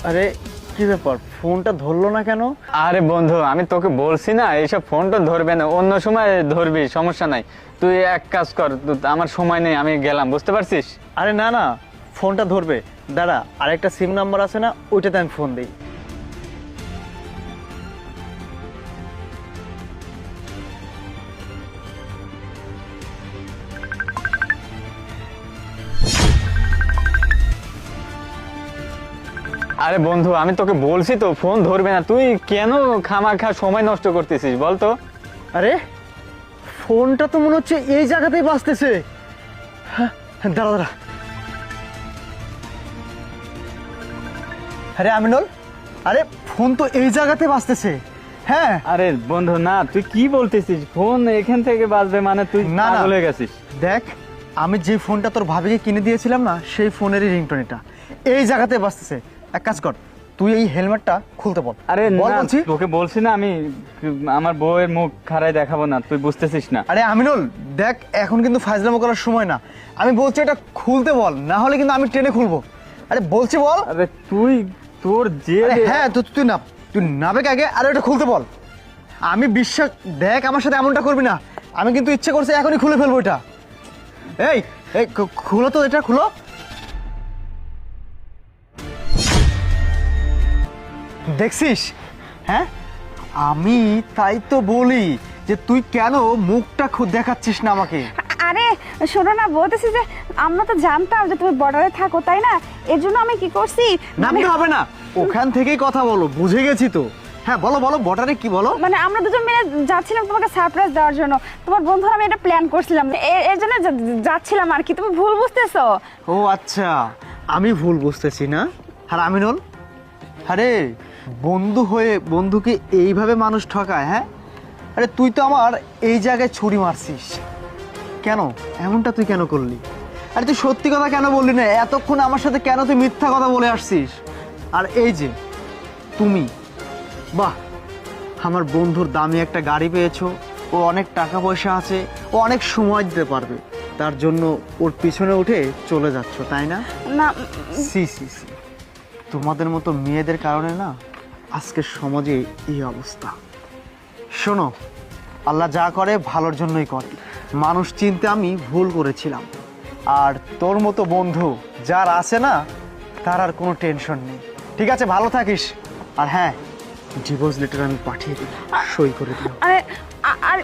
আরে কি ব্যাপার, ফোনটা ধরলো না কেন? আরে বন্ধু, আমি তোকে বলছি না এইসব ফোনটা ধরবে না, অন্য সময় ধরবি, সমস্যা নাই। তুই এক কাজ কর, আমার সময় নেই, আমি গেলাম, বুঝতে পারছিস? আরে না না, ফোনটা ধরবে। দাঁড়া, আরেকটা সিম নাম্বার আছে না, ওইটাতে আমি ফোন দিই। আরে বন্ধু, আমি তোকে বলছি তো ফোন ধরবে না, তুই কেন খামাখা সময় নষ্ট করতেছিস বলতো? আরে ফোনটা তো মনে হচ্ছে এই জায়গাতেই বাজতেছে। হ্যাঁ, দাঁড়া দাঁড়া। আরে আমিনুল, আরে ফোন তো এই জায়গাতে বাজতেছে। হ্যাঁ। আরে বন্ধু না, তুই কি বলতেছিস? ফোন এখান থেকে বাজবে মানে তুই না, না। পাগল হয়ে গেছিস। দেখ, আমি যে ফোনটা তোর ভাবিকে কিনে দিয়েছিলাম না, সেই ফোনেরই রিংটোন এটা। এই জায়গাতে বাজতেছে। এক কাজ কর, তুই এই হেলমেটটা খুলতে বল। আরে বল না, বলছি। তোকে বলছি না আমি আমার বউয়ের মুখ খারাই দেখাবো না, তুই বুঝতেছিস না। আরে আমিনুল, দেখ এখন কিন্তু ফাজলামো করার সময় না। আমি বলছি এটা খুলতে বল, না হলে কিন্তু আমি ট্রেনে খুলবো। আরে বলছি বল। আরে তুই তোর যে আরে হ্যাঁ, তুই নাবে আগে। আরে ওটা খুলতে বল। আমি বিশ্বাস, দেখ আমার সাথে এমনটা করবি না। আমি কিন্তু ইচ্ছে করছে এখনই খুলে ফেলবো এটা। এই এই খুলো তো, এটা খুলো। দেখছিস? হ্যাঁ, আমি তাই তো বলি যে তুই কেন মুখটা দেখাচ্ছিস না আমাকে। আরে শোনো না, বলতেছি যে আমরা তো জানতাম যে তুমি বর্ডারে থাকো, তাই না? এর জন্য আমি কি করছি, নামতে হবে না, ওখান থেকেই কথা বলো, বুঝে গেছি তো। হ্যাঁ বলো বলো, বর্ডারে কি বলো? মানে আমরা দুজন মিলে যাচ্ছিলাম তোমাকে সারপ্রাইজ দেওয়ার জন্য। তোমার বন্ধুরা আমি এটা প্ল্যান করছিলাম, এর জন্য যাচ্ছিলাম আর কি। তুমি ভুল বুঝতেছো। ও আচ্ছা, আমি ভুল বুঝতেছি না। আর আমিনুল, আরে বন্ধু হয়ে বন্ধুকে এইভাবে মানুষ ঠকায়? হ্যাঁ, আরে তুই তো আমার এই জায়গায় ছুরি মারছিস কেন? এমনটা তুই কেন করলি? আরে তুই সত্যি কথা কেন বললি না? এতক্ষণ আমার সাথে কেন তুই মিথ্যা কথা বলে আসছিস? আর এই যে তুমি, বাহ, আমার বন্ধুর দামি একটা গাড়ি পেয়েছো, ও অনেক টাকা পয়সা আছে, ও অনেক সময় দিতে পারবে, তার জন্য ওর পিছনে উঠে চলে যাচ্ছ, তাই না? না, সি সি সি, তোমাদের মতো মেয়েদের কারণে না আজকের সমাজে এই অবস্থা। শোনো, আল্লাহ যা করে ভালোর জন্যই করে। মানুষ চিনতে আমি ভুল করেছিলাম। আর তোর মতো বন্ধু যার আছে না, তার আর কোনো টেনশন নেই। ঠিক আছে, ভালো থাকিস। আর হ্যাঁ, ডিভোর্স লেটার আমি পাঠিয়ে দিই, সই করে দিও। আরে